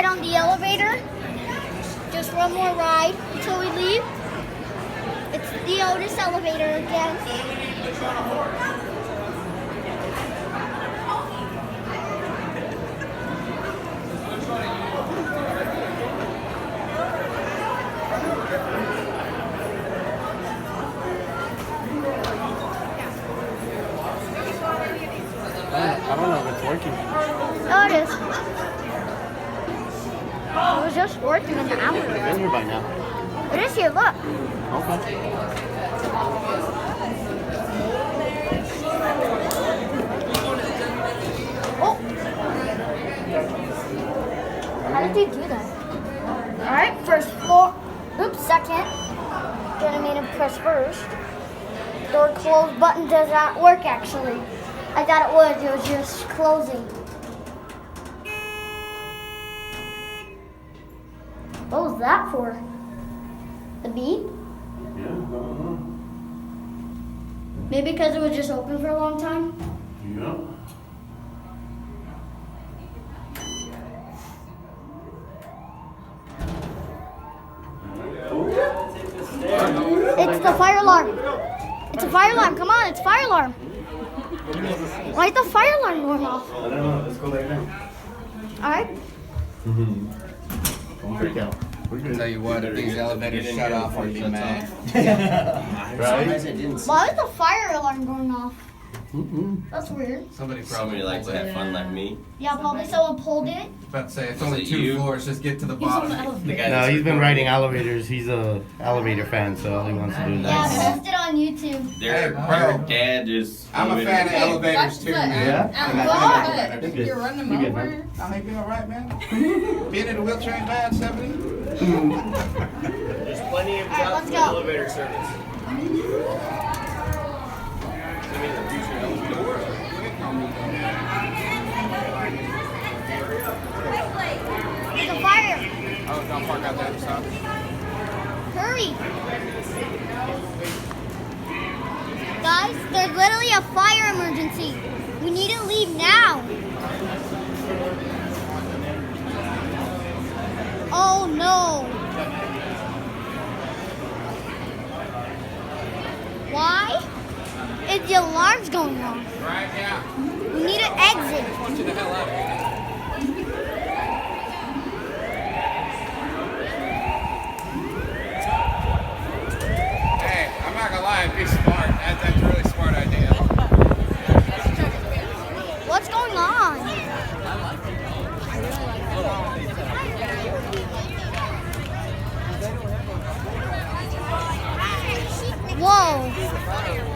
ride on the elevator. Just one more ride until we leave. It's the Otis elevator again. I don't know if it's working. Oh, it is. It was just working an hour It's ago. been here by now. It is here, look. Okay. Oh! How did you do that? Alright, first floor. Oops, second. Then I made him press first. Door close button does not work actually. I thought it would, it was just closing. What was that for? The beep? Yeah, I don't know. Maybe because it was just open for a long time? Yeah. It's the fire alarm. It's a fire alarm. Come on, it's a fire alarm. Why is the fire alarm going off? I don't know. Let's go lay down. Alright. Don't freak out. We're good. Tell you what, if these elevators shut off, I'd be mad. Right? Why is the fire alarm going off? That's weird. Somebody probably Somebody likes to pulled have it. fun like me. Yeah, probably someone pulled it. About to say, it's Was only it 2 you? floors, just get to the He's on the bottom. elevator. The guy No, that's he's been recording. riding elevators. He's a elevator fan, so all he wants to do is Yeah, that. post it on YouTube. Their Hey, bro. dad just. I'm a fan of elevators too, man. Yeah? And I God. like elevators. Good. You're running You them good, over. man? I ain't been alright, man. Being in a wheelchair ain't bad, 70. There's plenty of Alright, jobs let's for go. elevator service. I mean, the future elevator. There's a fire. I was gonna park out there and stuff. Hurry. Guys, there's literally a fire emergency. We need to leave now. Oh no. Why? Is the alarm's going off? Right, yeah. We need to exit. I want you the hell out of here. Hey, I'm not gonna lie, be smart. That's a really smart idea. What's going on? Whoa.